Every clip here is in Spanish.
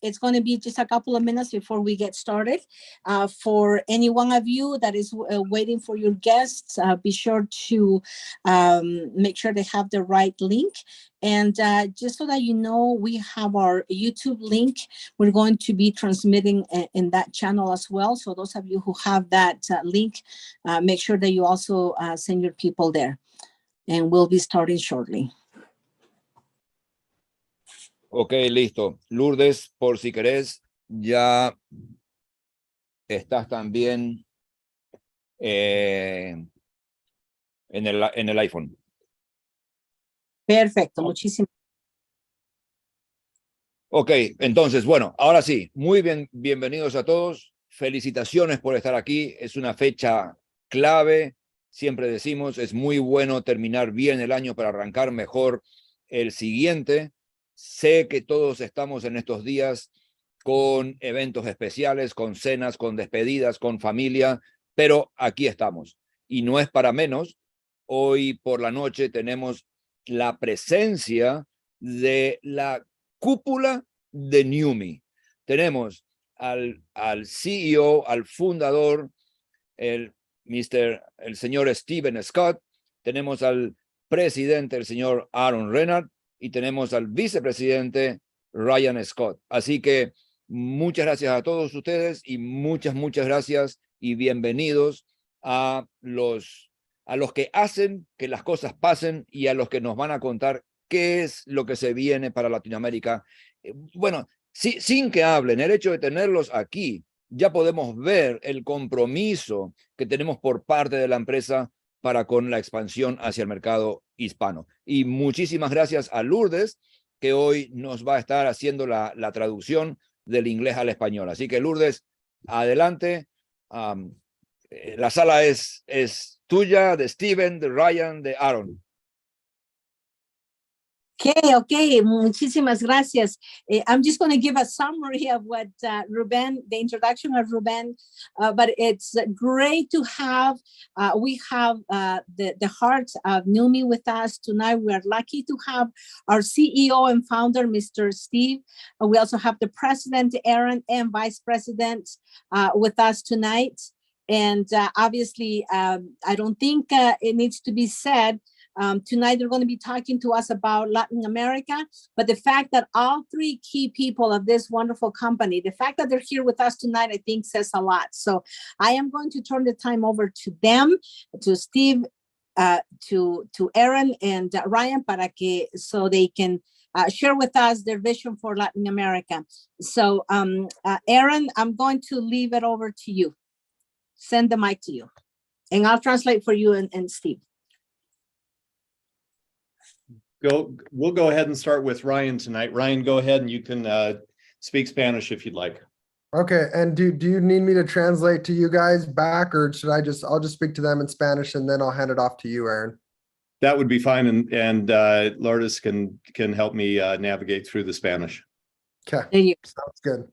it's going to be just a couple of minutes before we get started. For any one of you that is waiting for your guests, be sure to make sure they have the right link. And just so that you know, we have our YouTube link. We're going to be transmitting in that channel as well. So those of you who have that link, make sure that you also send your people there. And we'll be starting shortly. Ok, listo. Lourdes, por si querés, ya estás también en el iPhone. Perfecto, muchísimas. Ok, entonces, bueno, ahora sí, muy bien, bienvenidos a todos. Felicitaciones por estar aquí. Es una fecha clave. Siempre decimos, es muy bueno terminar bien el año para arrancar mejor el siguiente. Sé que todos estamos en estos días con eventos especiales, con cenas, con despedidas, con familia, pero aquí estamos. Y no es para menos. Hoy por la noche tenemos la presencia de la cúpula de Neumi. Tenemos al CEO, al fundador, el señor Stevenn Scott. Tenemos al presidente, el señor Aaron Rennert, y tenemos al vicepresidente Ryan Scott. Así que muchas gracias a todos ustedes y muchas gracias y bienvenidos a los que hacen que las cosas pasen y a los que nos van a contar qué es lo que se viene para Latinoamérica. Bueno, sin que hablen, el hecho de tenerlos aquí, ya podemos ver el compromiso que tenemos por parte de la empresa para con la expansión hacia el mercado hispano. Y muchísimas gracias a Lourdes, que hoy nos va a estar haciendo la traducción del inglés al español. Así que Lourdes, adelante. La sala es tuya, de Stevenn, de Ryan, de Aaron. Okay, muchísimas gracias. I'm just going to give a summary of what Ruben, the introduction of Ruben, but it's great to have, we have the heart of Neumi with us tonight. We are lucky to have our CEO and founder, Mr. Steve. We also have the president, Aaron, and vice president with us tonight. And obviously, I don't think it needs to be said, tonight they're going to be talking to us about Latin America, but the fact that all three key people of this wonderful company, the fact that they're here with us tonight, I think says a lot. So I am going to turn the time over to them, to Steve, to Aaron and Ryan, so they can share with us their vision for Latin America. So Aaron, I'm going to leave it over to you. Send the mic to you, and I'll translate for you and Steve. We'll go ahead and start with Ryan tonight. Ryan, go ahead and you can speak Spanish if you'd like. Okay, and do you need me to translate to you guys back, or should I'll just speak to them in Spanish and then I'll hand it off to you, Aaron? That would be fine, and Lourdes can help me navigate through the Spanish. Okay, sounds good.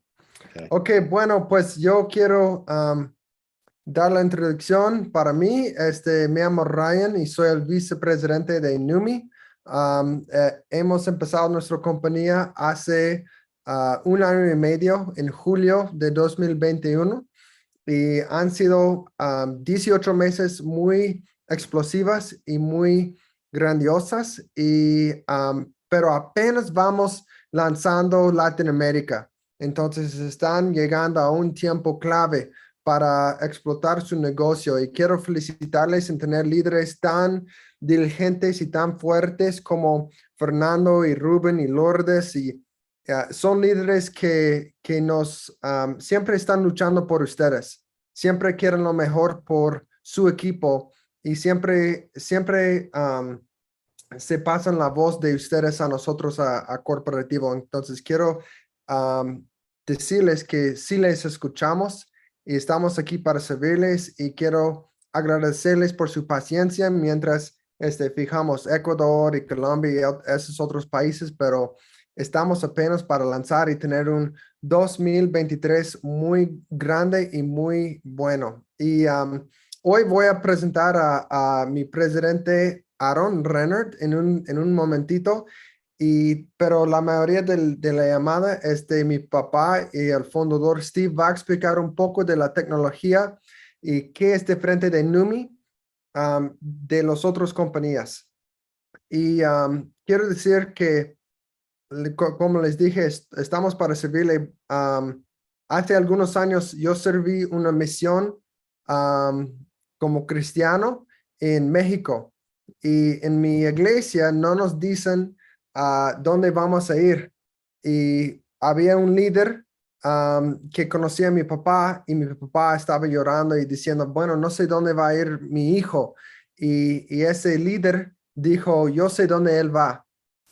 Okay, bueno, pues yo quiero dar la introducción. Para mí, me llamo Ryan y soy el vicepresidente de Neumi. Hemos empezado nuestra compañía hace 1 año y medio, en julio de 2021, y han sido 18 meses muy explosivas y muy grandiosas, pero apenas vamos lanzando Latinoamérica. Entonces están llegando a un tiempo clave para explotar su negocio, y quiero felicitarles en tener líderes tan diligentes y tan fuertes como Fernando y Rubén y Lourdes, y son líderes que nos siempre están luchando por ustedes, siempre quieren lo mejor por su equipo, y siempre se pasan la voz de ustedes a nosotros, a corporativo. Entonces quiero decirles que sí les escuchamos y estamos aquí para servirles, y quiero agradecerles por su paciencia mientras fijamos Ecuador y Colombia y esos otros países, pero estamos apenas para lanzar y tener un 2023 muy grande y muy bueno. Y hoy voy a presentar a mi presidente Aaron Rennert en un momentito, Pero la mayoría de la llamada mi papá y el fundador Steve va a explicar un poco de la tecnología y qué es diferente de Neumi de las otras compañías. Y quiero decir que, como les dije, estamos para servirle. Hace algunos años yo serví una misión como cristiano en México. Y en mi iglesia no nos dicen dónde vamos a ir. Y había un líder que conocía a mi papá y mi papá estaba llorando y diciendo, bueno, no sé dónde va a ir mi hijo. Y ese líder dijo, yo sé dónde él va.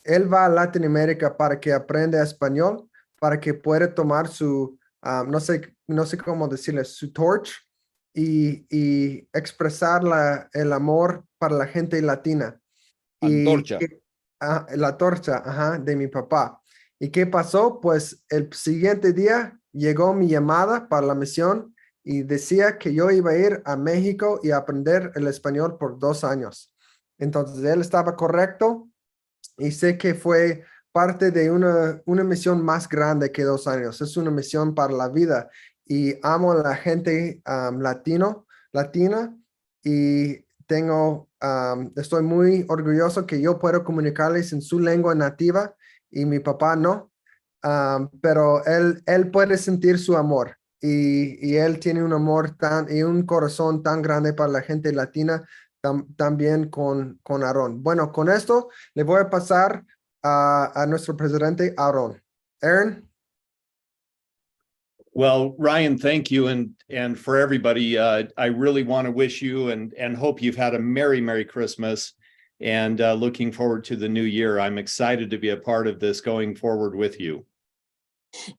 Él va a Latinoamérica para que aprenda español, para que pueda tomar su, no sé cómo decirle, su torch y expresar el amor para la gente latina. Antorcha. La torcha, ajá, de mi papá. ¿Y qué pasó? Pues el siguiente día llegó mi llamada para la misión y decía que yo iba a ir a México y aprender el español por 2 años. Entonces él estaba correcto y sé que fue parte de una misión más grande que 2 años. Es una misión para la vida y amo a la gente latina y estoy muy orgulloso que yo puedo comunicarles en su lengua nativa y mi papá no, pero él puede sentir su amor y él tiene un amor y un corazón tan grande para la gente latina también con Aarón. Bueno, con esto le voy a pasar a nuestro presidente Aarón. Aaron. Well, Ryan, thank you. And for everybody, I really want to wish you and hope you've had a Merry Christmas and looking forward to the new year. I'm excited to be a part of this going forward with you.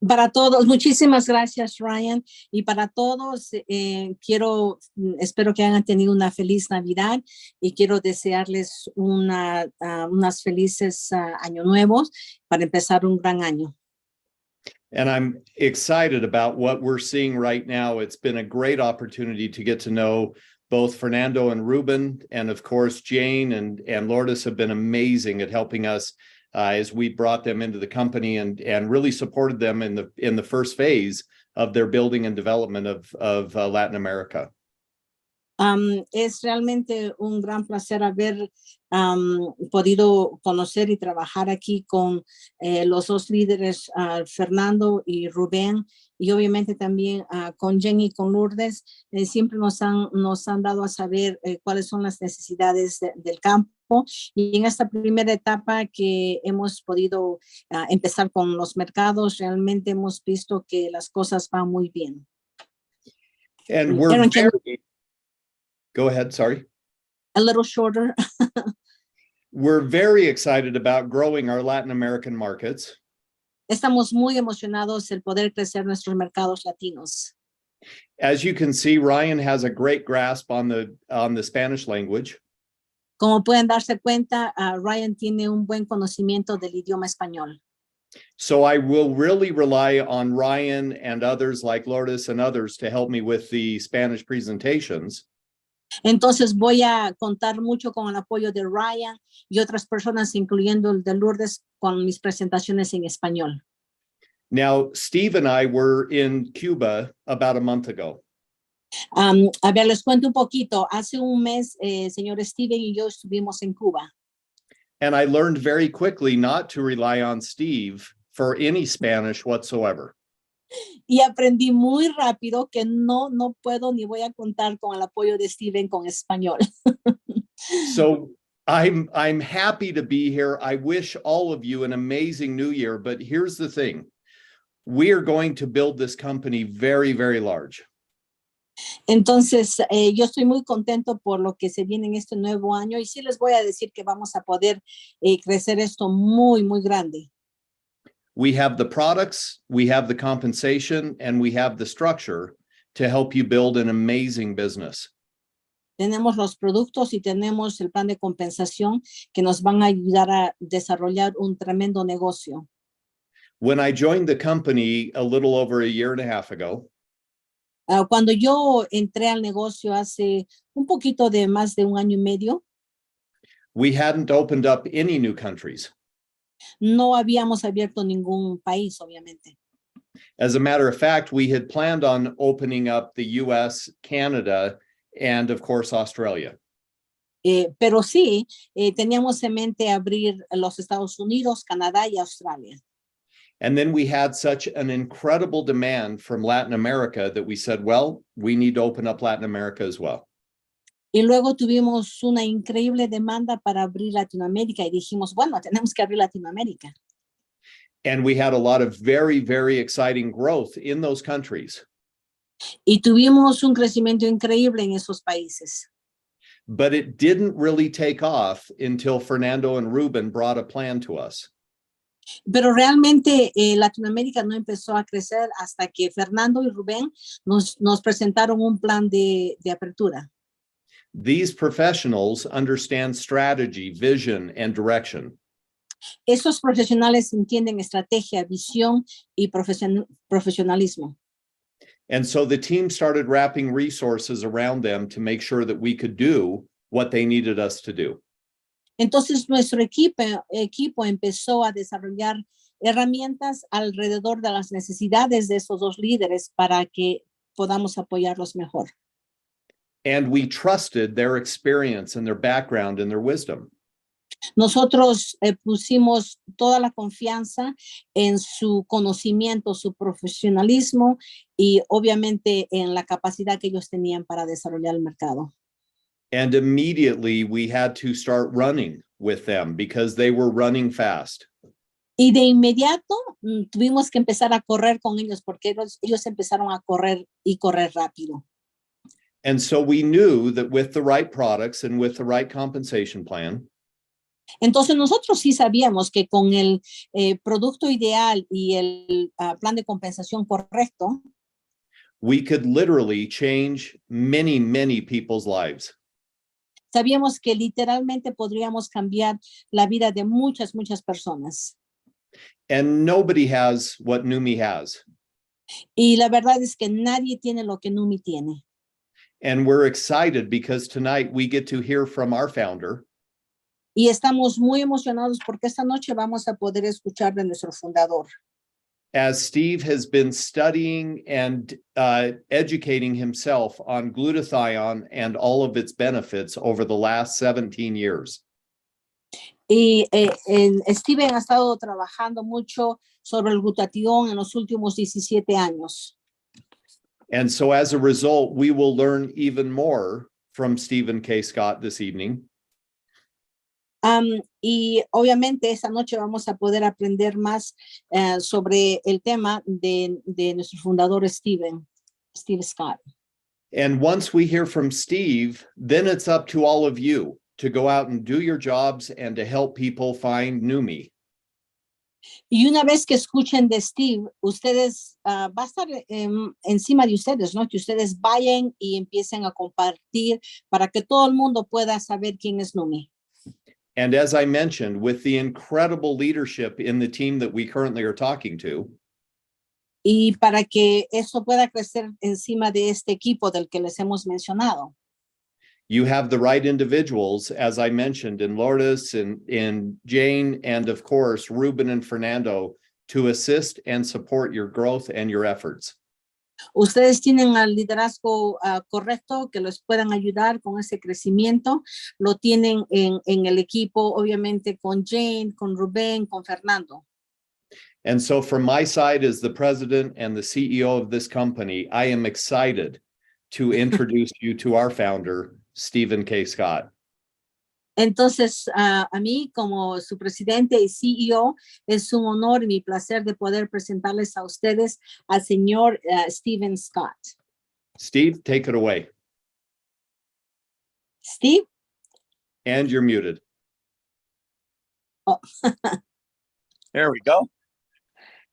Para todos, muchísimas gracias, Ryan. Y para todos, espero que hayan tenido una feliz Navidad y quiero desearles unas felices año nuevos para empezar un gran año. And I'm excited about what we're seeing right now. It's been a great opportunity to get to know both Fernando and Ruben, and of course, Jane and Lourdes have been amazing at helping us as we brought them into the company and really supported them in the first phase of their building and development of Latin America. Es realmente un gran placer haber podido conocer y trabajar aquí con los dos líderes, Fernando y Rubén, y obviamente también con Jenny y con Lourdes. Siempre nos han dado a saber cuáles son las necesidades del campo. Y en esta primera etapa que hemos podido empezar con los mercados, realmente hemos visto que las cosas van muy bien. And we're Go ahead, sorry. A little shorter. We're very excited about growing our Latin American markets. Estamos muy emocionados el poder crecer nuestros mercados latinos. As you can see, Ryan has a great grasp on the Spanish language. Como pueden darse cuenta, Ryan tiene un buen conocimiento del idioma español. So I will really rely on Ryan and others like Lourdes and others to help me with the Spanish presentations. Entonces voy a contar mucho con el apoyo de Ryan y otras personas, incluyendo el de Lourdes, con mis presentaciones en español. Now, Steve and I were in Cuba about a month ago. A ver, les cuento un poquito. Hace un mes, señor Steven y yo estuvimos en Cuba. And I learned very quickly not to rely on Steve for any Spanish whatsoever. Y aprendí muy rápido que no puedo ni voy a contar con el apoyo de Steven con español. So I'm happy to be here. I wish all of you an amazing new year, but here's the thing. We are going to build this company very, very large. Entonces, yo estoy muy contento por lo que se viene en este nuevo año y sí les voy a decir que vamos a poder crecer esto muy, muy grande. We have the products, we have the compensation, and we have the structure to help you build an amazing business. Tenemos los productos y tenemos el plan de compensación que nos van a ayudar a desarrollar un tremendo negocio. When I joined the company a little over a year and a half ago, cuando yo entré al negocio hace un poquito de más de un año y medio, we hadn't opened up any new countries. No habíamos abierto ningún país, obviamente. As a matter of fact, we had planned on opening up the US, Canada, and of course, Australia. Pero sí, teníamos en mente abrir los Estados Unidos, Canadá y Australia. And then we had such an incredible demand from Latin America that we said, well, we need to open up Latin America as well. Y luego tuvimos una increíble demanda para abrir Latinoamérica y dijimos, bueno, tenemos que abrir Latinoamérica. And we had a lot of very, very exciting growth in those countries. Y tuvimos un crecimiento increíble en esos países. But it didn't really take off until Fernando and Ruben brought a plan to us. Pero realmente Latinoamérica no empezó a crecer hasta que Fernando y Rubén nos presentaron un plan de apertura. These professionals understand strategy, vision, and direction. Esos profesionales entienden estrategia, visión y profesionalismo. And so the team started wrapping resources around them to make sure that we could do what they needed us to do. Entonces nuestro equipo empezó a desarrollar herramientas alrededor de las necesidades de estos dos líderes para que podamos apoyarlos mejor. And we trusted their experience and their background and their wisdom. Nosotros pusimos toda la confianza en su conocimiento, su profesionalismo y obviamente en la capacidad que ellos tenían para desarrollar el mercado. And immediately we had to start running with them because they were running fast. Y de inmediato tuvimos que empezar a correr con ellos porque ellos empezaron a correr y correr rápido. And so we knew that with the right products and with the right compensation plan, entonces nosotros sí sabíamos que con el producto ideal y el plan de compensación correcto, we could literally change many, many people's lives. Sabíamos que literalmente podríamos cambiar la vida de muchas, muchas personas. And nobody has what Neumi has. Y la verdad es que nadie tiene lo que Neumi tiene. And we're excited because tonight we get to hear from our founder. Y estamos muy emocionados porque esta noche vamos a poder escuchar de nuestro fundador. As Steve has been studying and educating himself on glutathione and all of its benefits over the last 17 years. Y Stevenn ha estado trabajando mucho sobre el glutatión en los últimos 17 años. And so as a result, we will learn even more from Stephen K. Scott this evening. Y obviamente esta noche vamos a poder aprender más sobre el tema de nuestro fundador Steve Scott. And once we hear from Steve, then it's up to all of you to go out and do your jobs and to help people find Neumi. Y una vez que escuchen de Steve, ustedes va a estar encima de ustedes, ¿no? Que ustedes vayan y empiecen a compartir para que todo el mundo pueda saber quién es Neumi. And as I mentioned, with the incredible leadership in the team that we currently are talking to, y para que eso pueda crecer encima de este equipo del que les hemos mencionado. You have the right individuals, as I mentioned, in Lourdes, in Jane, and of course, Ruben and Fernando, to assist and support your growth and your efforts. Ustedes tienen al liderazgo correcto que los puedan ayudar con ese crecimiento. Lo tienen en el equipo, obviamente, con Jane, con Rubén, con Fernando. And so from my side as the president and the CEO of this company, I am excited to introduce you to our founder, Stephen K. Scott. Entonces, a mí como su presidente y CEO, es un honor y mi placer de poder presentarles a ustedes al señor Steven Scott. Steve, take it away. Steve? And you're muted. Oh. There we go.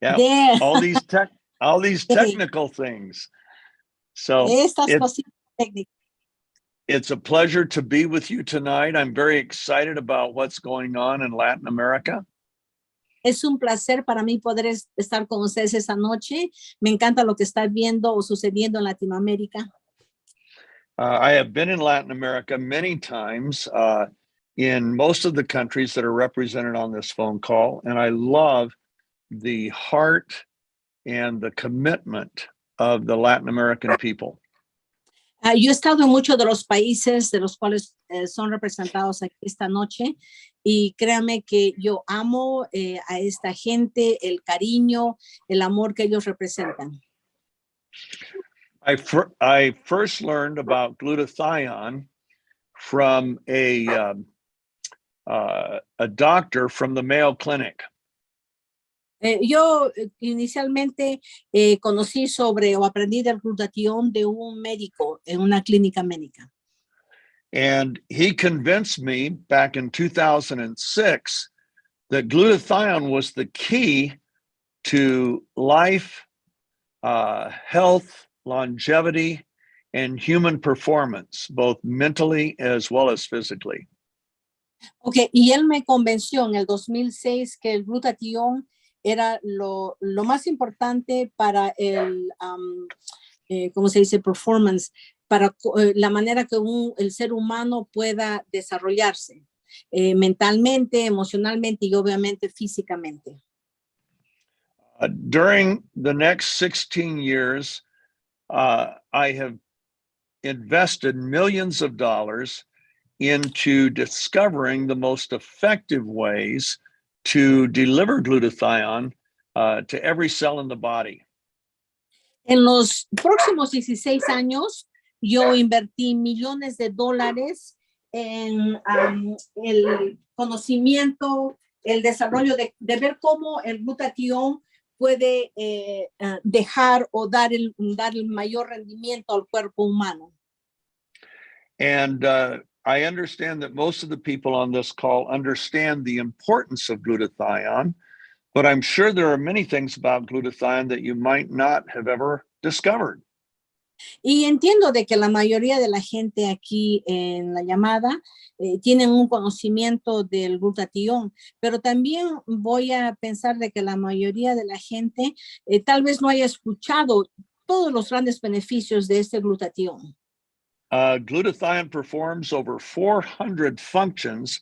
Yeah, there. all these technical things. So it's a pleasure to be with you tonight. I'm very excited about what's going on in Latin America. Es un placer para mí poder estar con ustedes esta noche. Me encanta lo que está viendo o sucediendo en Latinoamérica. I have been in Latin America many times. in most of the countries that are represented on this phone call. And I love the heart and the commitment of the Latin American people. Yo he estado en muchos de los países de los cuales son representados aquí esta noche y créanme que yo amo a esta gente, el cariño, el amor que ellos representan. I first learned about glutathione from a doctor from the Mayo Clinic. Yo inicialmente conocí sobre o aprendí del glutatión de un médico en una clínica médica. And he convinced me back in 2006 that glutathione was the key to life, health, longevity, and human performance, both mentally as well as physically. Okay, y él me convenció en el 2006 que el glutatión era lo más importante para el, ¿cómo se dice? Performance, para la manera que el ser humano pueda desarrollarse mentalmente, emocionalmente y obviamente físicamente. During the next 16 years, I have invested millions of dollars into discovering the most effective ways to deliver glutathione to every cell in the body. En los próximos 16 años, yo invertí millones de dólares en el conocimiento, el desarrollo de ver cómo el glutatión puede dejar o dar el mayor rendimiento al cuerpo humano. And I understand that most of the people on this call understand the importance of glutathione, but I'm sure there are many things about glutathione that you might not have ever discovered. Y entiendo de que la mayoría de la gente aquí en la llamada tienen un conocimiento del glutatión, pero también voy a pensar de que la mayoría de la gente tal vez no haya escuchado todos los grandes beneficios de este glutatión. Glutathione performs over 400 functions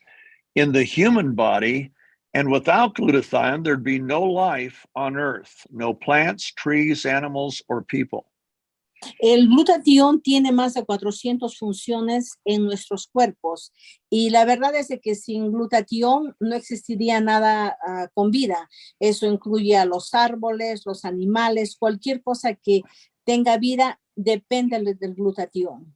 in the human body, and without glutathione, there'd be no life on Earth, no plants, trees, animals, or people. El glutatión tiene más de 400 funciones en nuestros cuerpos y la verdad es de que sin glutatión no existiría nada con vida. Eso incluye a los árboles, los animales, cualquier cosa que tenga vida depende del glutatión.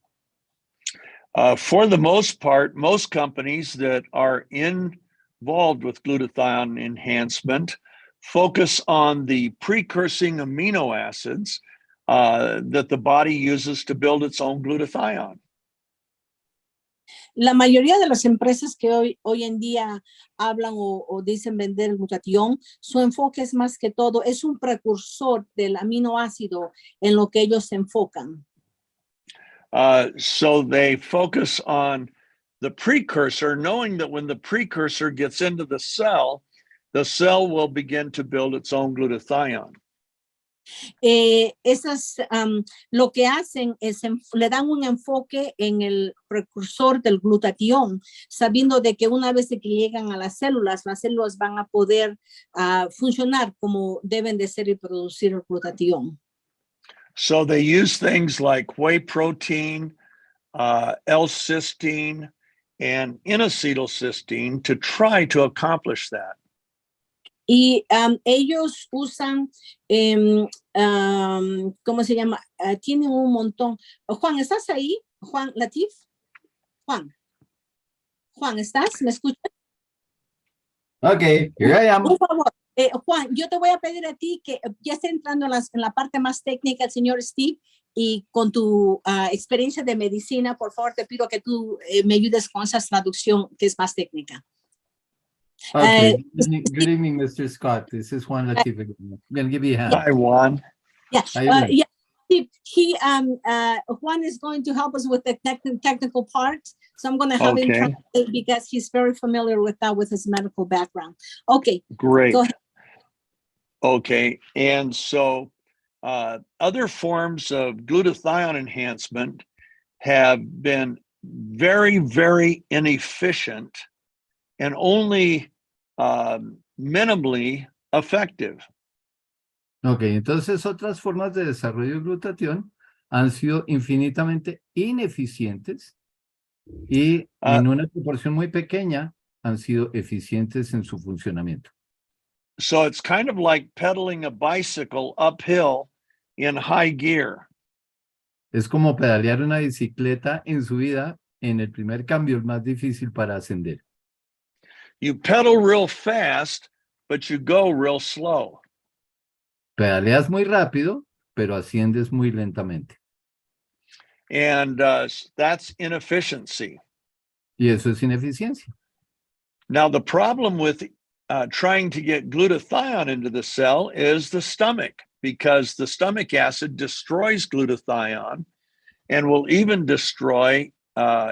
For the most part, most companies that are involved with glutathione enhancement focus on the precursing amino acids that the body uses to build its own glutathione. La mayoría de las empresas que hoy en día hablan o dicen vender el glutatión, su enfoque es más que todo, es un precursor del aminoácido en lo que ellos se enfocan. So they focus on the precursor, knowing that when the precursor gets into the cell will begin to build its own glutathione. Lo que hacen es le dan un enfoque en el precursor del glutatión, sabiendo de que una vez que llegan a las células van a poder funcionar como deben de ser y producir el glutatión. So they use things like whey protein, L-cysteine, and N-acetylcysteine to try to accomplish that. Y ellos usan, ¿cómo se llama? Tienen un montón. Juan, ¿estás ahí? Juan Latif. Juan, ¿estás? ¿Me escuchas? Okay, here I am. Por favor, Juan, yo te voy a pedir a ti que ya esté entrando en la parte más técnica el señor Steve y con tu experiencia de medicina, por favor, te pido que tú me ayudes con esa traducción que es más técnica. Okay, good evening, Mr. Scott. This is Juan Latif again. I'm going to give you a hand. Hi, Juan. Yeah, Yeah. Juan is going to help us with the technical part. So I'm going to have him translate because he's very familiar with that with his medical background. Okay. Great. Go ahead. Okay. And so other forms of glutathione enhancement have been very, very inefficient and only minimally effective. Ok, entonces otras formas de desarrollo de glutatión han sido infinitamente ineficientes y en una proporción muy pequeña han sido eficientes en su funcionamiento. So it's kind of like pedaling a bicycle uphill in high gear. Es como pedalear una bicicleta en subida en el primer cambio, el más difícil para ascender. You pedal real fast, but you go real slow. Pedaleas muy rápido, pero asciendes muy lentamente. And that's inefficiency. Y eso es ineficiencia. Now, the problem with trying to get glutathione into the cell is the stomach, because the stomach acid destroys glutathione and will even destroy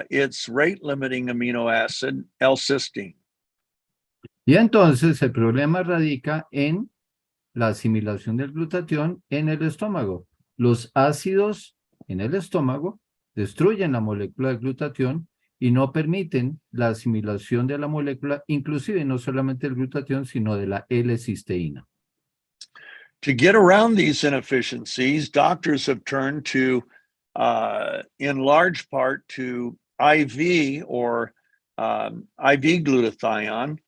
its rate-limiting amino acid, L-cysteine. Y entonces el problema radica en la asimilación del glutatión en el estómago. Los ácidos en el estómago destruyen la molécula de glutatión y no permiten la asimilación de la molécula, inclusive no solamente el glutatión, sino de la L-cisteína. To get around these inefficiencies, doctors have turned to, in large part, to IV or IV glutathione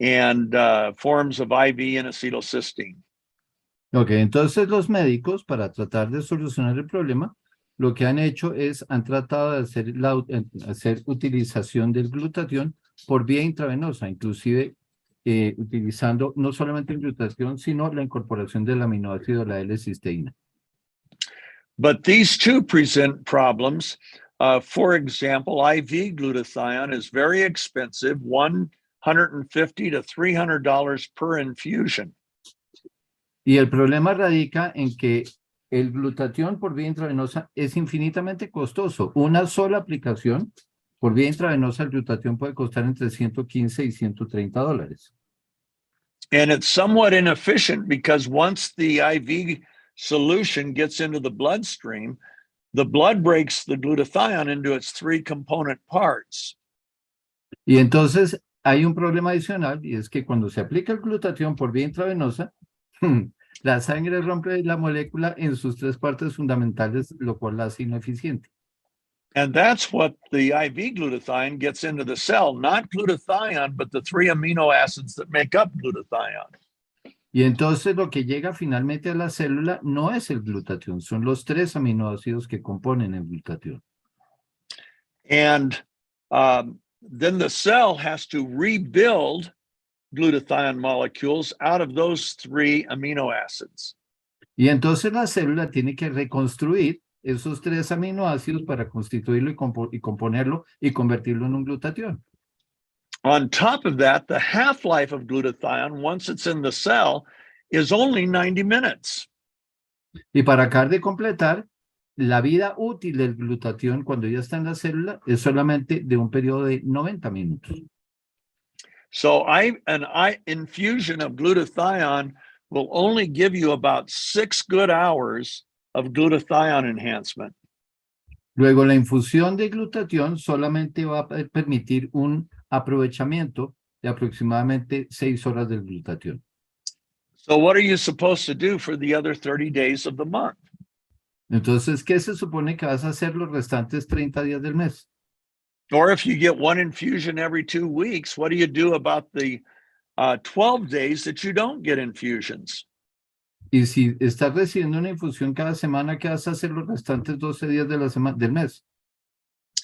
and forms of IV N-acetylcysteine. Ok, entonces los médicos, para tratar de solucionar el problema, lo que han hecho es, han tratado de hacer utilización del glutatión por vía intravenosa, inclusive utilizando no solamente el glutatión, sino la incorporación del aminoácido, la L-cisteína. But these two present problems. For example, IV glutathione is very expensive, $150 to $300 per infusion. Y el problema radica en que el glutatión por vía intravenosa es infinitamente costoso. Una sola aplicación por vía intravenosa, el glutatión puede costar entre 115 y 130 dólares. And it's somewhat inefficient because once the IV solution gets into the bloodstream, the blood breaks the glutathione into its three component parts. Y entonces hay un problema adicional, y es que cuando se aplica el glutatión por vía intravenosa, la sangre rompe la molécula en sus tres partes fundamentales, lo cual la hace ineficiente. And that's what the IV glutathione gets into the cell, not glutathione, but the three amino acids that make up glutathione. Y entonces lo que llega finalmente a la célula no es el glutatión, son los tres aminoácidos que componen el glutatión. And then the cell has to rebuild glutathione molecules out of those three amino acids. Y entonces la célula tiene que reconstruir esos tres aminoácidos para constituirlo y componerlo y convertirlo en un glutatión. On top of that, the half-life of glutathione, once it's in the cell, is only 90 minutes. Y para acabar de completar, la vida útil del glutatión cuando ya está en la célula es solamente de un periodo de 90 minutos. So an infusion of glutathione will only give you about 6 good hours of glutathione enhancement. Luego, la infusión de glutatión solamente va a permitir un aprovechamiento de aproximadamente 6 horas del glutatión. So what are you supposed to do for the other 30 days of the month? Entonces, ¿qué se supone que vas a hacer los restantes 30 días del mes? Or if you get one infusion every 2 weeks, what do you do about the 12 days that you don't get infusions? Y si estás recibiendo una infusión cada semana, ¿qué vas a hacer los restantes 12 días de la semana, del mes?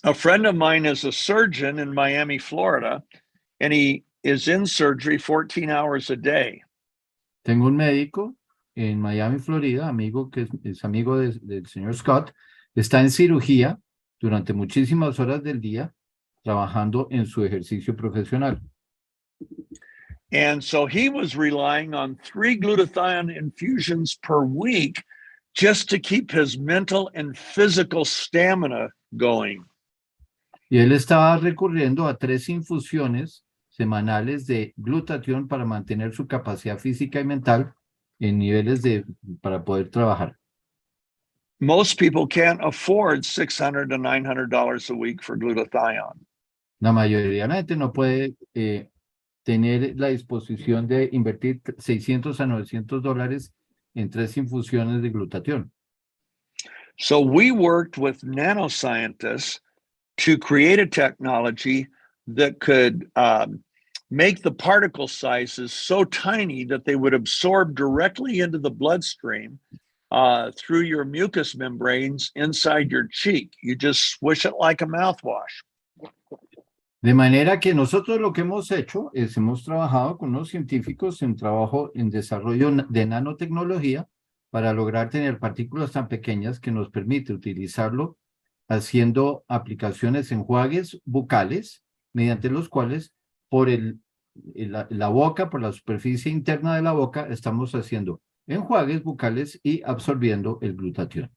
A friend of mine is a surgeon in Miami, Florida, and he is in surgery 14 hours a day. Tengo un médico en Miami, Florida, amigo que es amigo del señor Scott, está en cirugía durante muchísimas horas del día trabajando en su ejercicio profesional. And so he was relying on 3 glutathione infusions per week just to keep his mental and physical stamina going. Y él estaba recurriendo a 3 infusiones semanales de glutatión para mantener su capacidad física y mental en niveles para poder trabajar. most people can't afford $600 to $900 a week for glutathione. La mayoría de la gente no puede tener la disposición de invertir $600 a $900 en 3 infusiones de glutatión. So we worked with nanoscientists to create a technology that could make the particle sizes so tiny that they would absorb directly into the bloodstream through your mucous membranes inside your cheek. You just swish it like a mouthwash. De manera que nosotros lo que hemos hecho es hemos trabajado con los científicos en trabajo en desarrollo de nanotecnología para lograr tener partículas tan pequeñas que nos permite utilizarlo haciendo aplicaciones enjuagues bucales mediante los cuales por la boca, por la superficie interna de la boca, estamos haciendo enjuagues bucales y absorbiendo el glutatión.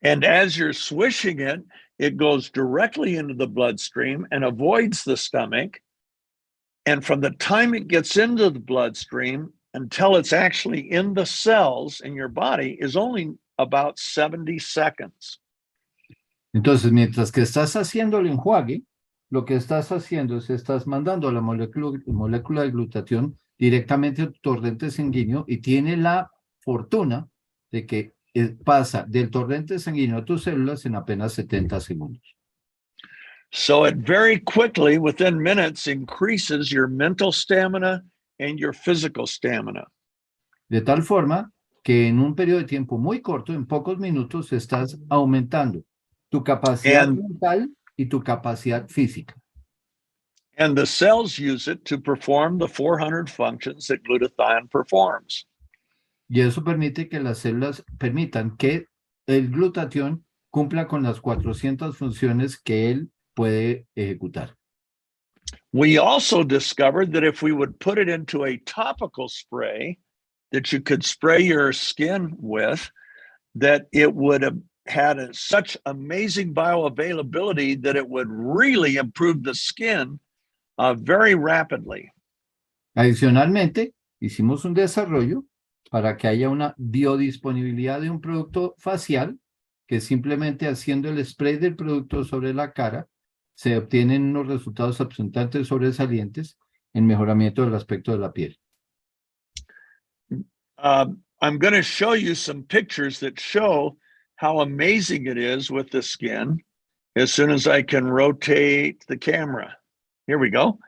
And as you're swishing it, it goes directly into the bloodstream and avoids the stomach. And from the time it gets into the bloodstream until it's actually in the cells in your body is only about 70 seconds. Entonces, mientras que estás haciendo el enjuague, lo que estás haciendo es estás mandando la molécula de glutatión directamente a tu torrente sanguíneo y tiene la fortuna de que pasa del torrente sanguíneo a tus células en apenas 70 segundos. So it very quickly, within minutes, increases your mental stamina and your physical stamina. De tal forma que en un periodo de tiempo muy corto, en pocos minutos, estás aumentando tu capacidad mental y tu capacidad física. And the cells use it to perform the 400 functions that glutathione performs. Y eso permite que las células permitan que el glutatión cumpla con las 400 funciones que él puede ejecutar. We also discovered that if we would put it into a topical spray that you could spray your skin with, that it would have had such amazing bioavailability that it would really improve the skin very rapidly. Adicionalmente, hicimos un desarrollo para que haya una biodisponibilidad de un producto facial que simplemente haciendo el spray del producto sobre la cara se obtienen unos resultados absolutamente sobresalientes en mejoramiento del aspecto de la piel. I'm going to show you some pictures that show how amazing it is with the skin as soon as I can rotate the camera. Here we go.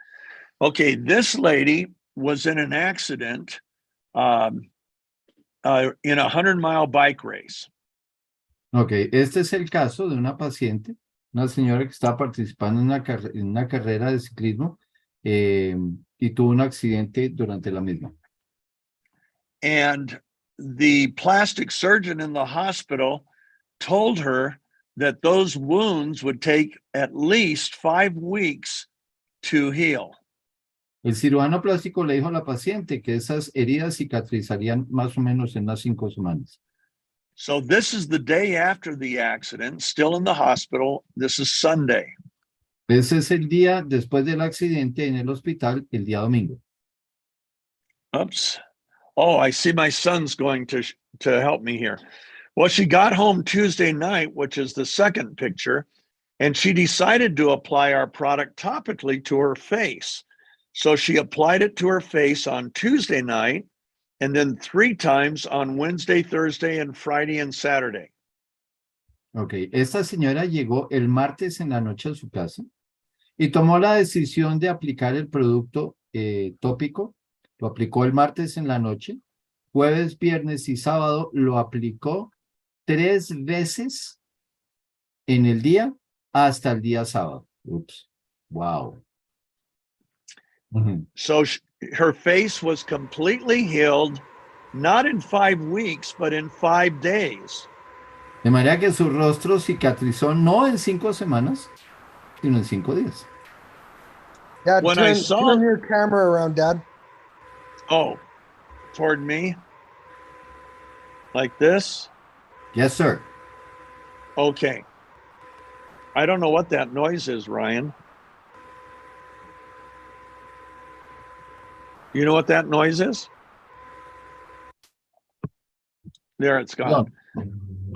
Okay, this lady was in an accident in a 100-mile bike race. Ok, este es el caso de una paciente, una señora que está participando en una carrera de ciclismo y tuvo un accidente durante la misma. And the plastic surgeon in the hospital told her that those wounds would take at least 5 weeks to heal. El cirujano plástico le dijo a la paciente que esas heridas cicatrizarían más o menos en unas 5 semanas. So this is the day after the accident, still in the hospital. This is Sunday. Ese es el día después del accidente en el hospital, el día domingo. Oops. Oh, I see my son's going to help me here. Well, she got home Tuesday night, which is the second picture, and she decided to apply our product topically to her face. So she applied it to her face on Tuesday night, and then 3 times on Wednesday, Thursday, and Friday and Saturday. Ok, esta señora llegó el martes en la noche a su casa y tomó la decisión de aplicar el producto tópico. Lo aplicó el martes en la noche, jueves, viernes y sábado lo aplicó 3 veces en el día hasta el día sábado. Oops. Wow. So her face was completely healed, not in 5 weeks, but in 5 days. De manera que su rostro cicatrizó no en 5 semanas, sino en 5 días. Yeah, When I turn your camera around, Dad. Oh, toward me? Like this? Yes, sir. Okay. I don't know what that noise is, Ryan. You know what that noise is? There, it's gone.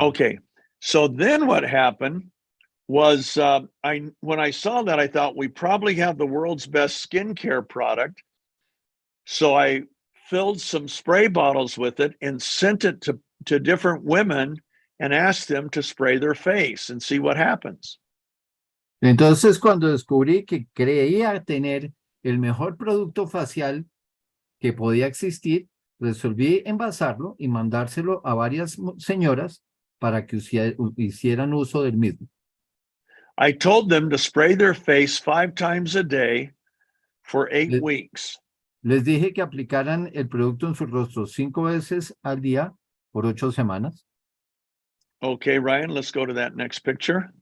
Okay, so then what happened was when I saw that, I thought we probably have the world's best skincare product. So I filled some spray bottles with it and sent it to different women and asked them to spray their face and see what happens. Entonces, cuando descubrí que creía tener el mejor producto facial que podía existir, resolví envasarlo y mandárselo a varias señoras para que hicieran uso del mismo. I told them to spray their face 5 times a day for 8 weeks. Les dije que aplicaran el producto en su rostro 5 veces al día por 8 semanas. Okay, Ryan, let's go to that next picture.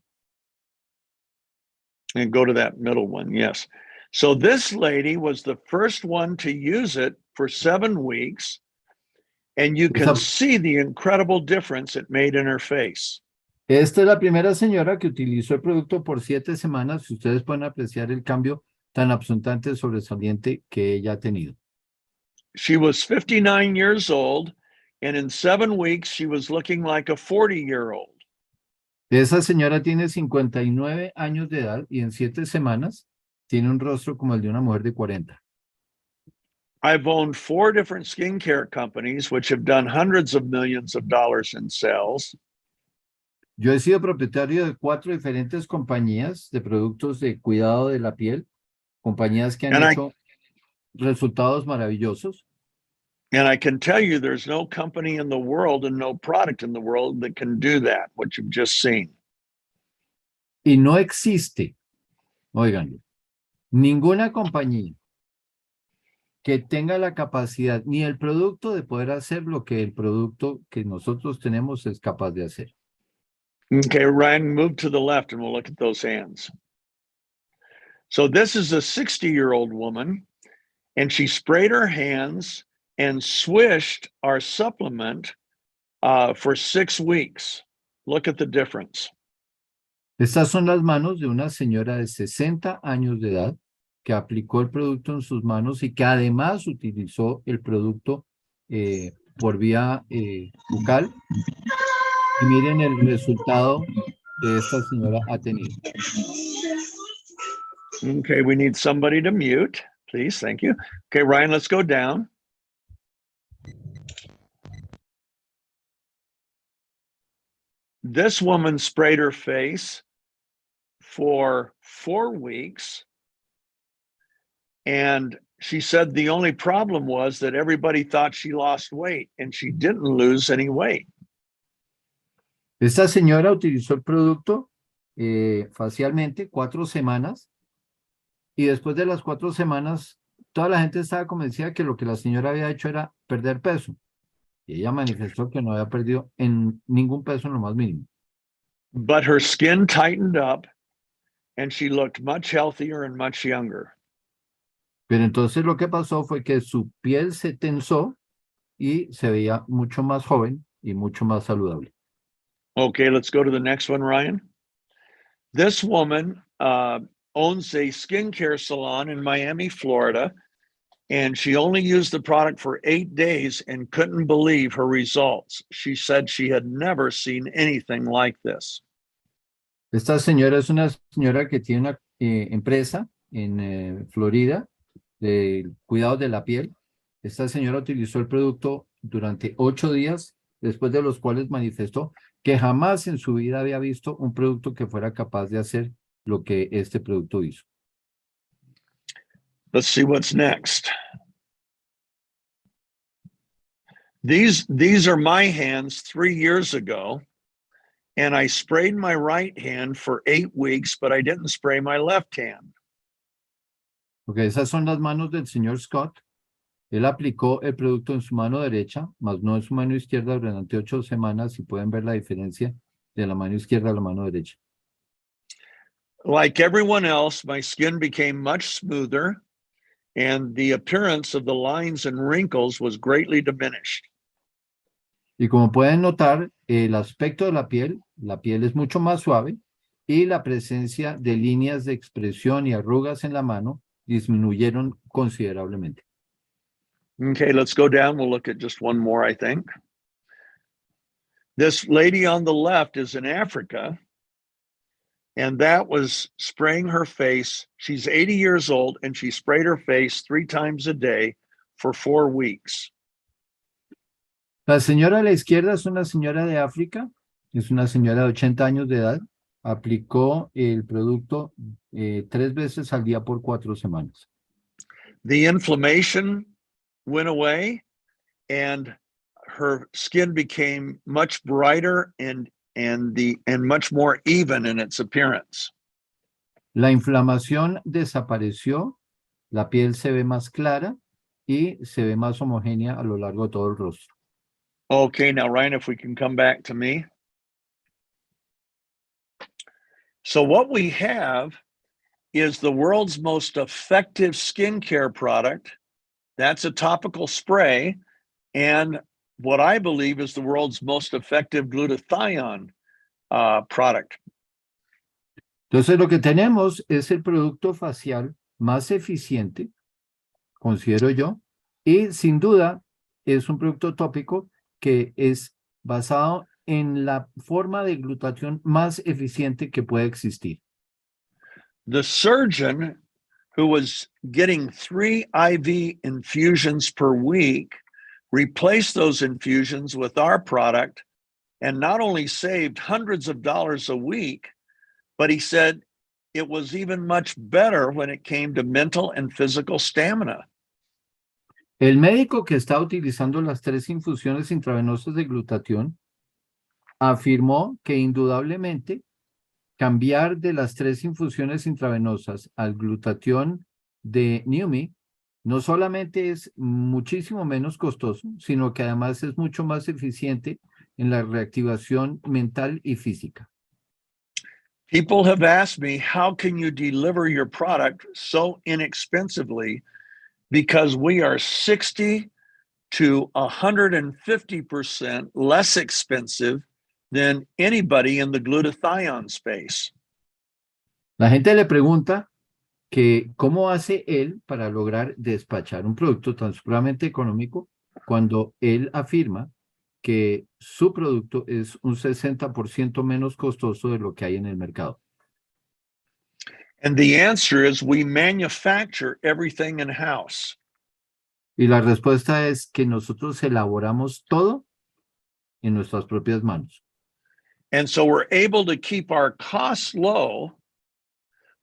And go to that middle one, yes. So this lady was the first one to use it for 7 weeks. And you can see the incredible difference it made in her face. Esta es la primera señora que utilizó el producto por 7 semanas y ustedes pueden apreciar el cambio tan absolutamente sobresaliente que ella ha tenido. She was 59 years old, and in 7 weeks, she was looking like a 40-year-old. Esa señora tiene 59 años de edad y en 7 semanas tiene un rostro como el de una mujer de 40. I've owned 4 different skincare companies, which have done hundreds of millions of dollars in sales. Yo he sido propietario de 4 diferentes compañías de productos de cuidado de la piel, compañías que han hecho resultados maravillosos. And I can tell you there's no company in the world and no product in the world that can do that, what you've just seen. Y no existe, oigan, ninguna compañía que tenga la capacidad ni el producto de poder hacer lo que el producto que nosotros tenemos es capaz de hacer. Okay, Ryan, move to the left and we'll look at those hands. So this is a 60-year-old woman, and she sprayed her hands and swished our supplement for 6 weeks. Look at the difference. Estas son las manos de una señora de 60 años de edad que aplicó el producto en sus manos y que además utilizó el producto por vía bucal. Y miren el resultado que esta señora ha tenido. Okay, we need somebody to mute, please. Thank you. Okay, Ryan, let's go down. This woman sprayed her face for 4 weeks. And she said the only problem was that everybody thought she lost weight, and she didn't lose any weight. Esta señora utilizó el producto facialmente 4 semanas y después de las 4 semanas toda la gente estaba convencida que lo que la señora había hecho era perder peso. Y ella manifestó que no había perdido en ningún peso en lo más mínimo. But her skin tightened up and she looked much healthier and much younger. Pero entonces lo que pasó fue que su piel se tensó y se veía mucho más joven y mucho más saludable. Okay, let's go to the next one, Ryan. This woman owns a skincare salon in Miami, Florida, and she only used the product for 8 days and couldn't believe her results. She said she had never seen anything like this. Esta señora es una señora que tiene una empresa en Florida de cuidado de la piel. Esta señora utilizó el producto durante 8 días, después de los cuales manifestó que jamás en su vida había visto un producto que fuera capaz de hacer lo que este producto hizo. Let's see what's next. These are my hands 3 years ago, and I sprayed my right hand for 8 weeks, but I didn't spray my left hand. Okay, esas son las manos del señor Scott. Él aplicó el producto en su mano derecha, más no en su mano izquierda durante 8 semanas y pueden ver la diferencia de la mano izquierda a la mano derecha. Like everyone else, my skin became much smoother and the appearance of the lines and wrinkles was greatly diminished. Y como pueden notar, el aspecto de la piel es mucho más suave y la presencia de líneas de expresión y arrugas en la mano disminuyeron considerablemente. Okay, let's go down. We'll look at just one more, I think. This lady on the left is in Africa, and that was spraying her face. She's 80 years old, and she sprayed her face 3 times a day for 4 weeks. La señora a la izquierda es una señora de África, es una señora de 80 años de edad, aplicó el producto 3 veces al día por 4 semanas. The inflammation went away, and her skin became much brighter and much more even in its appearance. La inflamación desapareció, la piel se ve más clara y se ve más homogénea a lo largo de todo el rostro. Okay, now Ryan, if we can come back to me. So what we have is the world's most effective skincare product. That's a topical spray, and what I believe is the world's most effective glutathione product. Entonces lo que tenemos es el producto facial más eficiente, considero yo, y sin duda es un producto tópico que es basado en la forma de glutatión más eficiente que puede existir. The surgeon who was getting 3 IV infusions per week replaced those infusions with our product, and not only saved hundreds of dollars a week, but he said it was even much better when it came to mental and physical stamina. El médico que está utilizando las 3 infusiones intravenosas de glutatión afirmó que indudablemente cambiar de las 3 infusiones intravenosas al glutatión de Neumi no solamente es muchísimo menos costoso, sino que además es mucho más eficiente en la reactivación mental y física. People have asked me, how can you deliver your product so inexpensively? Because we are 60 to 150% less expensive than anybody in the glutathione space. La gente le pregunta que cómo hace él para lograr despachar un producto tan supremamente económico cuando él afirma que su producto es un 60% menos costoso de lo que hay en el mercado. And the answer is we manufacture everything in-house. Y la respuesta es que nosotros elaboramos todo en nuestras propias manos. And so we're able to keep our costs low,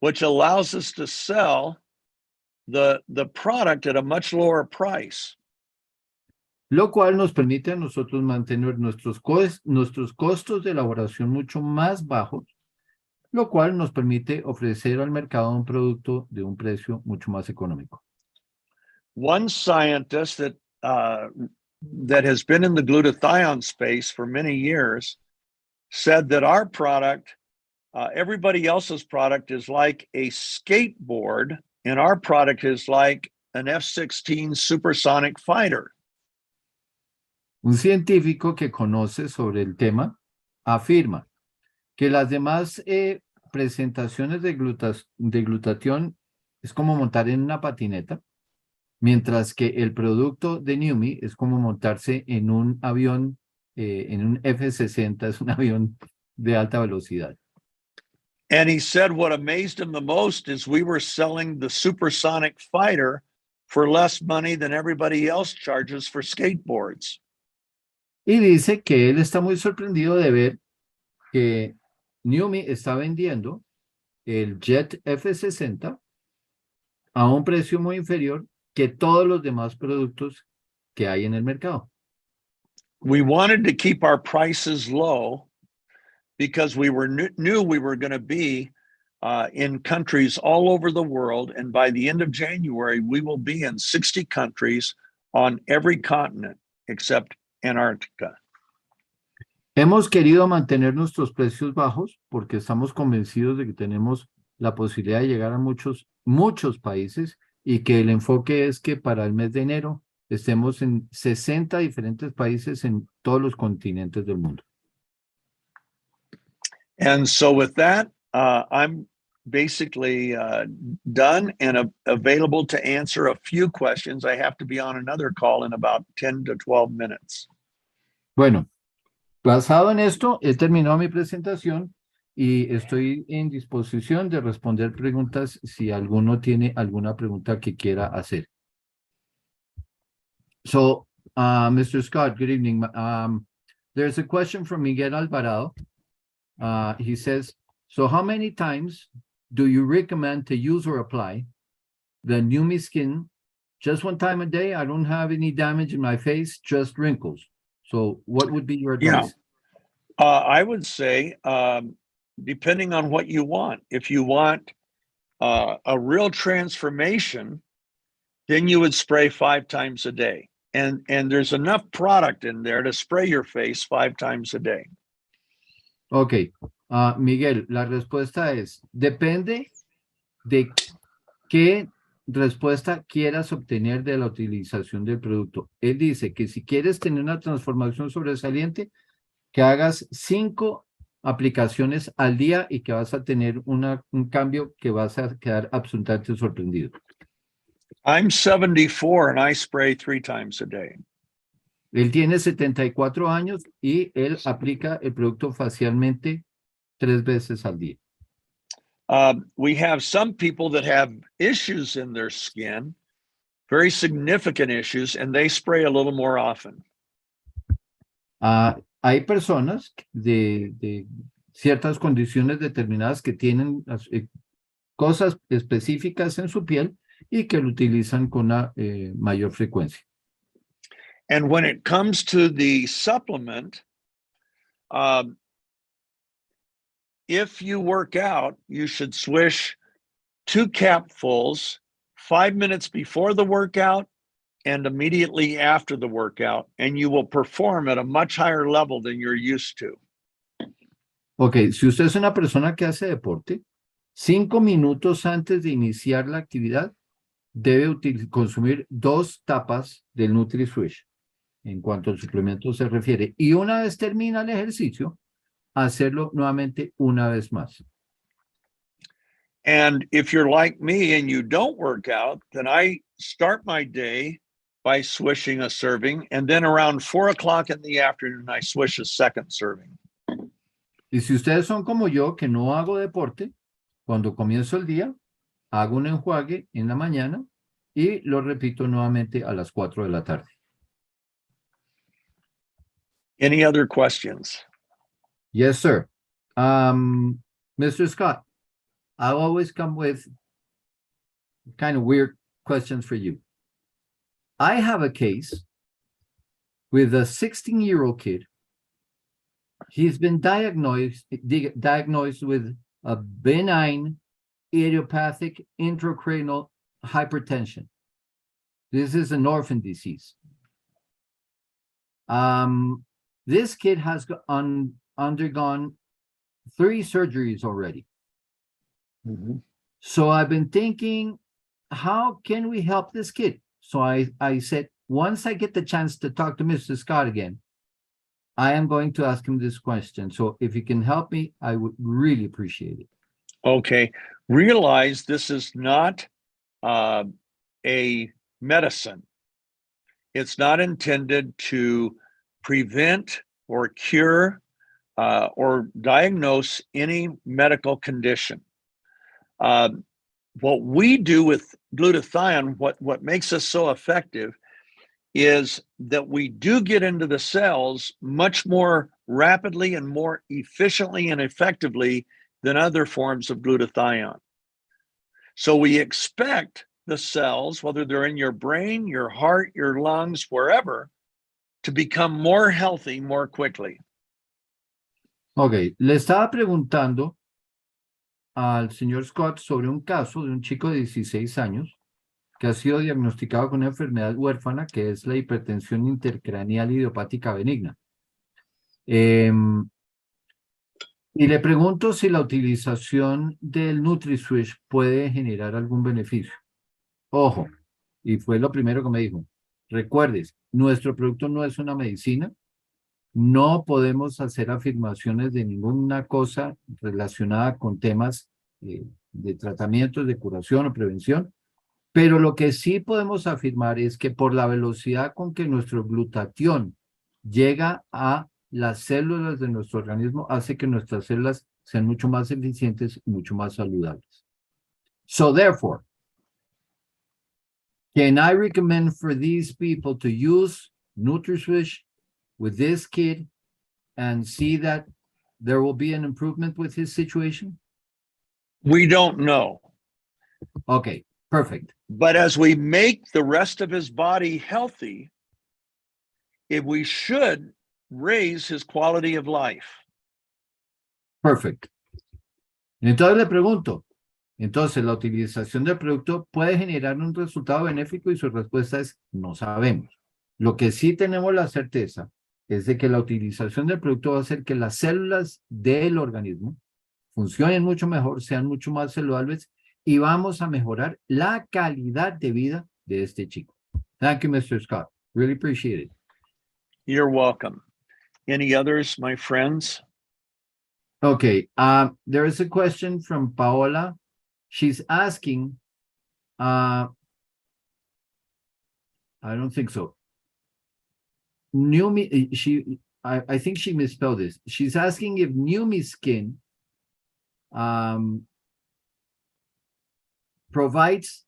which allows us to sell the product at a much lower price. Lo cual nos permite a nosotros mantener nuestros costos de elaboración mucho más bajos, lo cual nos permite ofrecer al mercado un producto de un precio mucho más económico. One scientist that has been in the glutathione space for many years said that our product, everybody else's product is like a skateboard, and our product is like an F-16 supersonic fighter. Un científico que conoce sobre el tema afirma que las demás presentaciones de glutatión es como montar en una patineta, mientras que el producto de Neumi es como montarse en un avión, en un F-60, es un avión de alta velocidad. And he said what amazed him the most is we were selling the supersonic fighter for less money than everybody else charges for skateboards. Y dice que él está muy sorprendido de ver que Neumi está vendiendo el Jet F-60 a un precio muy inferior que todos los demás productos que hay en el mercado. We wanted to keep our prices low because we were knew we were going to be in countries all over the world, and by the end of January, we will be in 60 countries on every continent except Antarctica. Hemos querido mantener nuestros precios bajos porque estamos convencidos de que tenemos la posibilidad de llegar a muchos países y que el enfoque es que para el mes de enero estemos en 60 diferentes países en todos los continentes del mundo. And so with that, I'm basically done and available to answer a few questions. I have to be on another call in about 10 to 12 minutes. Bueno, Basado en esto, he terminado mi presentación y estoy en disposición de responder preguntas si alguno tiene alguna pregunta que quiera hacer. So, Mr. Scott, good evening. There's a question from Miguel Alvarado. He says, so how many times do you recommend to use or apply the Neumi skin? Just one time a day? I don't have any damage in my face, just wrinkles. So what would be your advice? I would say, depending on what you want, if you want a real transformation, then you would spray 5 times a day. And there's enough product in there to spray your face 5 times a day. Ok, Miguel, la respuesta es, depende de qué respuesta quieras obtener de la utilización del producto. Él dice que si quieres tener una transformación sobresaliente, que hagas 5 aplicaciones al día y que vas a tener un cambio que vas a quedar absolutamente sorprendido. I'm 74 and I spray 3 times a day. Él tiene 74 años y él aplica el producto facialmente 3 veces al día. We have some people that have issues in their skin, very significant issues, and they spray a little more often. Hay personas de ciertas condiciones determinadas que tienen cosas específicas en su piel y que lo utilizan con una mayor frecuencia. And when it comes to the supplement, if you work out, you should swish 2 capfuls 5 minutes before the workout and immediately after the workout, and you will perform at a much higher level than you're used to. Ok, si usted es una persona que hace deporte, 5 minutos antes de iniciar la actividad, debe consumir 2 tapas del NutriSwish, en cuanto al suplemento se refiere. Y una vez termina el ejercicio, hacerlo nuevamente una vez más. And if you're like me and you don't work out, then I start my day by swishing a serving, and then around 4 o'clock in the afternoon, I swish a second serving. Y si ustedes son como yo, que no hago deporte, cuando comienzo el día, hago un enjuague en la mañana y lo repito nuevamente a las 4 de la tarde. Any other questions? Yes, sir. Mr. Scott, I always come with kind of weird questions for you. I have a case with a 16-year-old kid. He's been diagnosed with a benign idiopathic intracranial hypertension. This is an orphan disease. This kid has undergone 3 surgeries already. Mm-hmm. So I've been thinking, how can we help this kid? So I said, once I get the chance to talk to Mr. Scott again, I am going to ask him this question. So if you can help me, I would really appreciate it. Okay. Realize this is not a medicine. It's not intended to prevent or cure or diagnose any medical condition. What we do with glutathione, what makes us so effective, is that we do get into the cells much more rapidly and more efficiently and effectively than other forms of glutathione. So we expect the cells, whether they're in your brain, your heart, your lungs, wherever, to become more healthy more quickly. Ok, le estaba preguntando al señor Scott sobre un caso de un chico de 16 años que ha sido diagnosticado con una enfermedad huérfana que es la hipertensión intercraneal idiopática benigna. Y le pregunto si la utilización del NutriSwish puede generar algún beneficio. Ojo, y fue lo primero que me dijo. Recuerdes, nuestro producto no es una medicina. No podemos hacer afirmaciones de ninguna cosa relacionada con temas de tratamientos, de curación o prevención. Pero lo que sí podemos afirmar es que por la velocidad con que nuestro glutatión llega a las células de nuestro organismo, hace que nuestras células sean mucho más eficientes y mucho más saludables. So therefore, can I recommend for these people to use NutriSwish with this kid and see that there will be an improvement with his situation? We don't know. Okay, perfect. But as we make the rest of his body healthy, we should raise his quality of life. Perfect. Entonces le pregunto, entonces la utilización del producto puede generar un resultado benéfico y su respuesta es no sabemos. Lo que sí tenemos la certeza es de que la utilización del producto va a hacer que las células del organismo funcionen mucho mejor, sean mucho más saludables y vamos a mejorar la calidad de vida de este chico. Thank you, Mr. Scott. Really appreciate it. You're welcome. Any others, my friends? Okay, there is a question from Paola. She's asking, I don't think so. Neumi, I think she misspelled this. She's asking if Neumi skin provides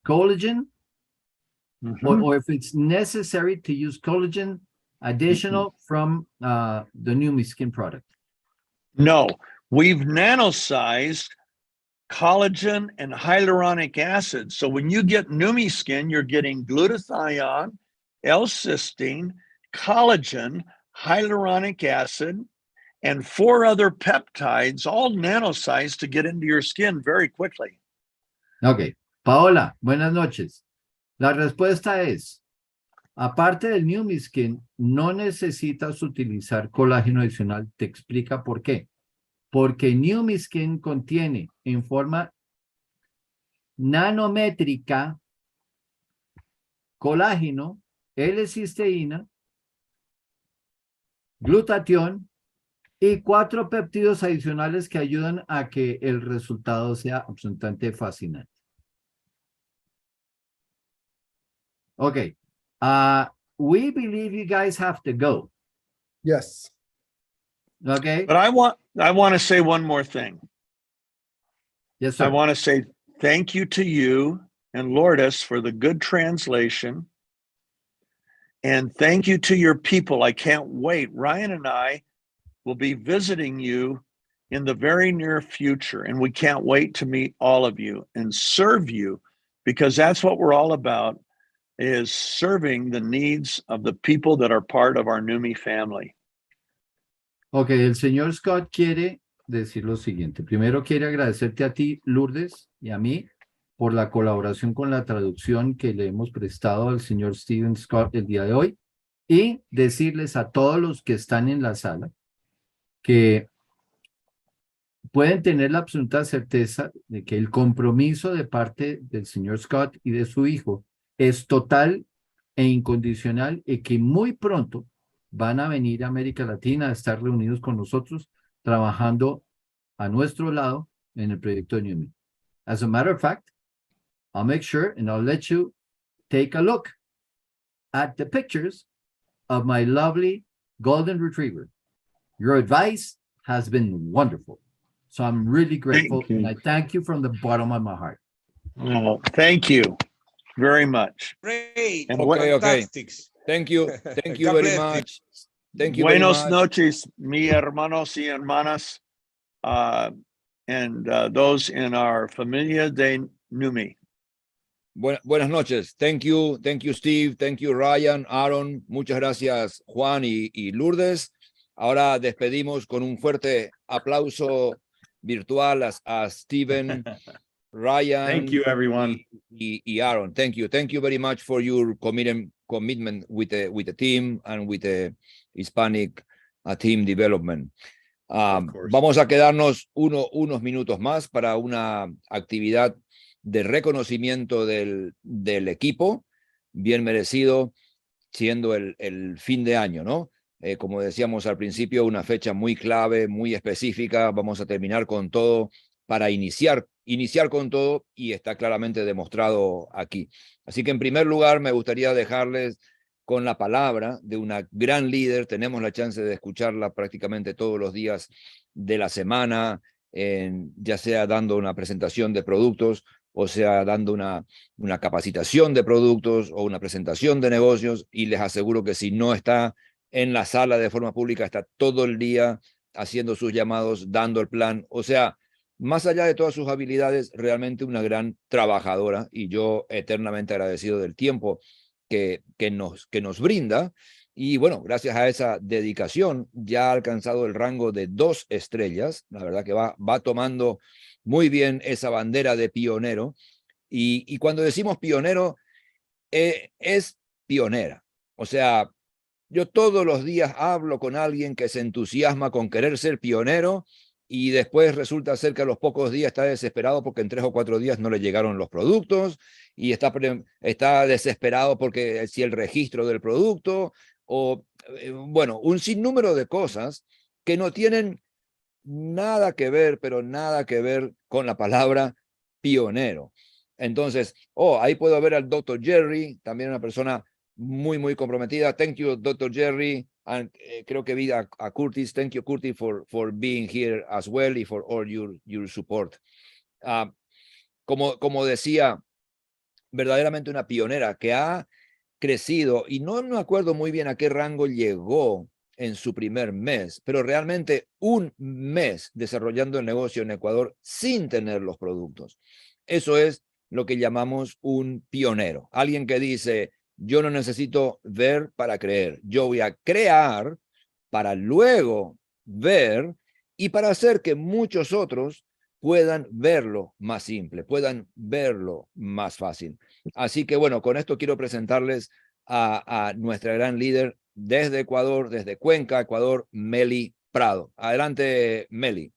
collagen, or if it's necessary to use collagen additional from the Neumi skin product. No, we've nanosized collagen and hyaluronic acid. So when you get Neumi skin, you're getting glutathione, L-cysteine, collagen, hyaluronic acid, and 4 other peptides, all nanosized to get into your skin very quickly. Okay. Paola, buenas noches. La respuesta es, aparte del Neumi Skin, no necesitas utilizar colágeno adicional. Te explica por qué. Porque Neumi Skin contiene en forma nanométrica colágeno, L-cisteína, glutatión y 4 péptidos adicionales que ayudan a que el resultado sea absolutamente fascinante. Okay. We believe you guys have to go. Yes. Okay. But I want to say one more thing. Yes, sir. I want to say thank you to you and Lourdes for the good translation. And thank you to your people. I can't wait. Ryan and I will be visiting you in the very near future. And we can't wait to meet all of you and serve you, because that's what we're all about, is serving the needs of the people that are part of our Neumi family. Ok, el señor Scott quiere decir lo siguiente. Primero quiere agradecerte a ti, Lourdes, y a mí por la colaboración con la traducción que le hemos prestado al señor Steven Scott el día de hoy, y decirles a todos los que están en la sala que pueden tener la absoluta certeza de que el compromiso de parte del señor Scott y de su hijo es total e incondicional, y que muy pronto van a venir a América Latina a estar reunidos con nosotros, trabajando a nuestro lado en el proyecto de Neumi. As a matter of fact, I'll make sure and I'll let you take a look at the pictures of my lovely golden retriever. Your advice has been wonderful. So I'm really grateful, and I thank you from the bottom of my heart. Oh, thank you very much. Great. And Fantastic. Thank you. Thank you God very bless you. much. Thank you very Buenos much. noches, mi hermanos y hermanas, and those in our familia de Neumi. Buenas noches. Thank you, Steve. Thank you, Ryan, Aaron. Muchas gracias, Juan y Lourdes. Ahora despedimos con un fuerte aplauso virtual a Steven, Ryan. Thank you, everyone. Y Aaron. Thank you. Thank you very much for your commitment with the team and with the Hispanic team development. Vamos a quedarnos unos minutos más para una actividad de reconocimiento del equipo, bien merecido, siendo el fin de año, ¿no? Como decíamos al principio, una fecha muy clave, muy específica. Vamos a terminar con todo para iniciar con todo, y está claramente demostrado aquí. Así que en primer lugar me gustaría dejarles con la palabra de una gran líder. Tenemos la chance de escucharla prácticamente todos los días de la semana, ya sea dando una presentación de productos, o sea dando una capacitación de productos o una presentación de negocios, y les aseguro que si no está en la sala de forma pública, está todo el día haciendo sus llamados, dando el plan. O sea, más allá de todas sus habilidades, realmente una gran trabajadora, y yo eternamente agradecido del tiempo que nos brinda. Y bueno, gracias a esa dedicación ya ha alcanzado el rango de 2 estrellas. La verdad que va tomando muy bien esa bandera de pionero. Y cuando decimos pionero, es pionera. O sea, yo todos los días hablo con alguien que se entusiasma con querer ser pionero, y después resulta ser que a los pocos días está desesperado porque en 3 o 4 días no le llegaron los productos, y está desesperado porque si el registro del producto, o bueno, un sinnúmero de cosas que no tienen nada que ver, pero nada que ver con la palabra pionero. Entonces, ahí puedo ver al Dr. Jerry, también una persona muy, muy comprometida. Thank you, Dr. Jerry. And creo que vi a Curtis. Thank you, Curtis, for being here as well, y for all your support. Como decía, verdaderamente una pionera que ha crecido, y no me acuerdo muy bien a qué rango llegó en su primer mes, pero realmente un mes desarrollando el negocio en Ecuador sin tener los productos. Eso es lo que llamamos un pionero. Alguien que dice, yo no necesito ver para creer, yo voy a crear para luego ver, y para hacer que muchos otros puedan verlo más simple, puedan verlo más fácil. Así que bueno, con esto quiero presentarles a nuestra gran líder desde Ecuador, desde Cuenca, Ecuador, Meli Prado. Adelante, Meli.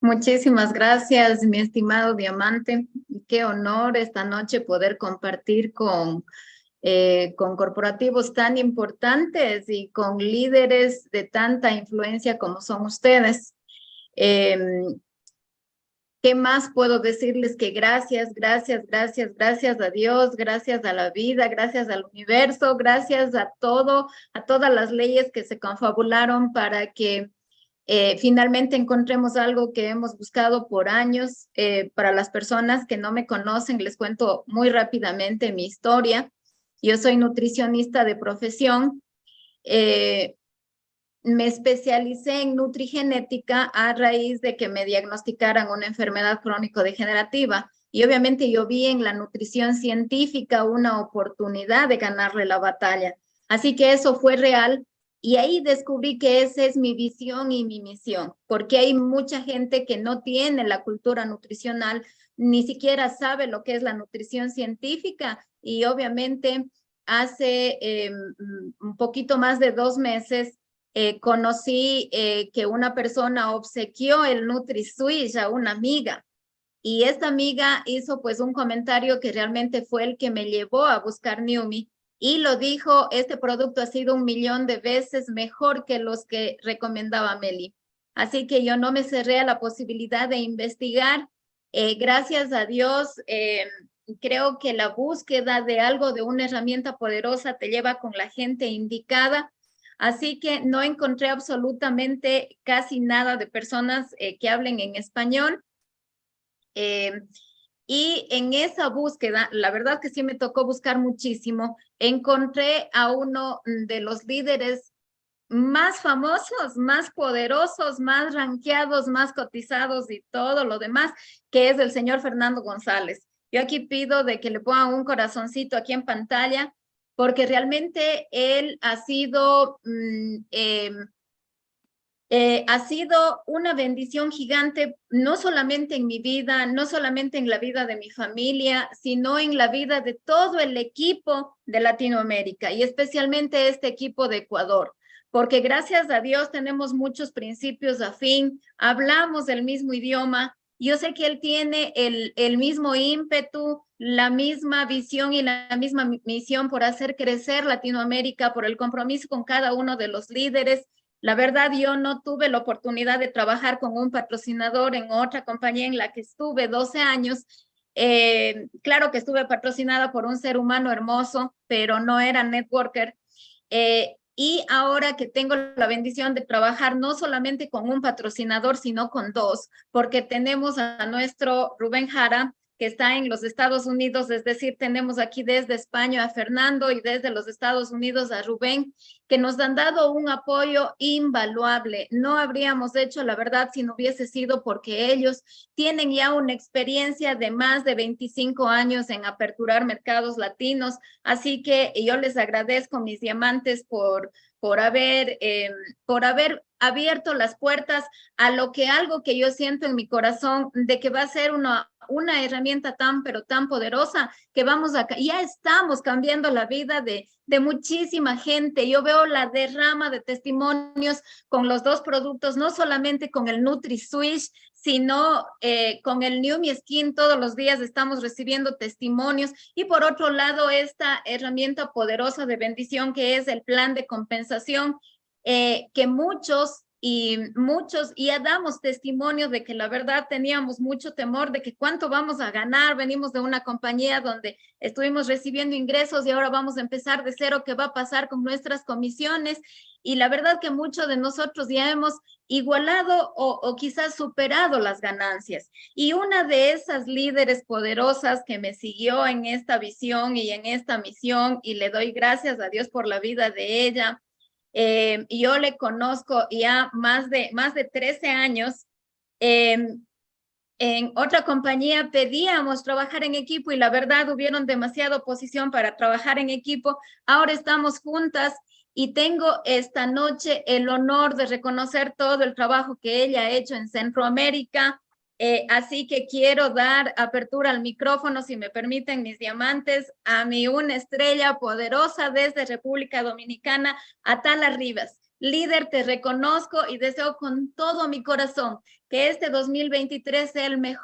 Muchísimas gracias, mi estimado Diamante. Qué honor esta noche poder compartir con corporativos tan importantes y con líderes de tanta influencia como son ustedes. ¿Qué más puedo decirles que gracias, gracias, gracias, gracias a Dios, gracias a la vida, gracias al universo, gracias a todas las leyes que se confabularon para que finalmente encontremos algo que hemos buscado por años. Para las personas que no me conocen, les cuento muy rápidamente mi historia. Yo soy nutricionista de profesión. Me especialicé en nutrigenética a raíz de que me diagnosticaran una enfermedad crónico-degenerativa. Y obviamente yo vi en la nutrición científica una oportunidad de ganarle la batalla. Así que eso fue real. Y ahí descubrí que esa es mi visión y mi misión, porque hay mucha gente que no tiene la cultura nutricional, ni siquiera sabe lo que es la nutrición científica. Y obviamente hace un poquito más de 2 meses conocí que una persona obsequió el NutriSwitch a una amiga. Y esta amiga hizo pues un comentario que realmente fue el que me llevó a buscar Neumi. Y lo dijo, este producto ha sido 1.000.000 de veces mejor que los que recomendaba Meli. Así que yo no me cerré a la posibilidad de investigar. Gracias a Dios, creo que la búsqueda de algo, de una herramienta poderosa, te lleva con la gente indicada. Así que no encontré absolutamente casi nada de personas que hablen en español. Y en esa búsqueda, la verdad que sí me tocó buscar muchísimo, encontré a uno de los líderes más famosos, más poderosos, más rankeados, más cotizados y todo lo demás, que es el señor Fernando González. Yo aquí pido de que le pongan un corazoncito aquí en pantalla, porque realmente él ha sido una bendición gigante, no solamente en mi vida, no solamente en la vida de mi familia, sino en la vida de todo el equipo de Latinoamérica, y especialmente este equipo de Ecuador, porque gracias a Dios tenemos muchos principios afín, hablamos el mismo idioma. Yo sé que él tiene el mismo ímpetu, la misma visión y la misma misión por hacer crecer Latinoamérica, por el compromiso con cada uno de los líderes. La verdad, yo no tuve la oportunidad de trabajar con un patrocinador en otra compañía en la que estuve 12 años, Claro que estuve patrocinada por un ser humano hermoso, pero no era networker. Y ahora que tengo la bendición de trabajar no solamente con un patrocinador, sino con dos, porque tenemos a nuestro Rubén Jara, que está en los Estados Unidos, es decir, tenemos aquí desde España a Fernando y desde los Estados Unidos a Rubén, que nos han dado un apoyo invaluable. No habríamos hecho, la verdad, si no hubiese sido porque ellos tienen ya una experiencia de más de 25 años en aperturar mercados latinos, así que yo les agradezco, mis diamantes, por haber abierto las puertas a algo que yo siento en mi corazón de que va a ser una herramienta pero tan poderosa que ya estamos cambiando la vida de muchísima gente. Yo veo la derrama de testimonios con los dos productos, no solamente con el NutriSwish, sino con el Neumi Skin. Todos los días estamos recibiendo testimonios. Y por otro lado, esta herramienta poderosa de bendición que es el plan de compensación, que muchos ya damos testimonio de que la verdad teníamos mucho temor de que cuánto vamos a ganar. Venimos de una compañía donde estuvimos recibiendo ingresos y ahora vamos a empezar de cero. ¿Qué va a pasar con nuestras comisiones? Y la verdad que muchos de nosotros ya hemos igualado o quizás superado las ganancias. Y una de esas líderes poderosas que me siguió en esta visión y en esta misión, y le doy gracias a Dios por la vida de ella. Yo le conozco ya más de 13 años. En otra compañía pedíamos trabajar en equipo y la verdad hubieron demasiada oposición para trabajar en equipo. Ahora estamos juntas y tengo esta noche el honor de reconocer todo el trabajo que ella ha hecho en Centroamérica. Así que quiero dar apertura al micrófono, si me permiten, mis diamantes, a una estrella poderosa desde República Dominicana, Atala Rivas. Líder, te reconozco y deseo con todo mi corazón que este 2023 sea el mejor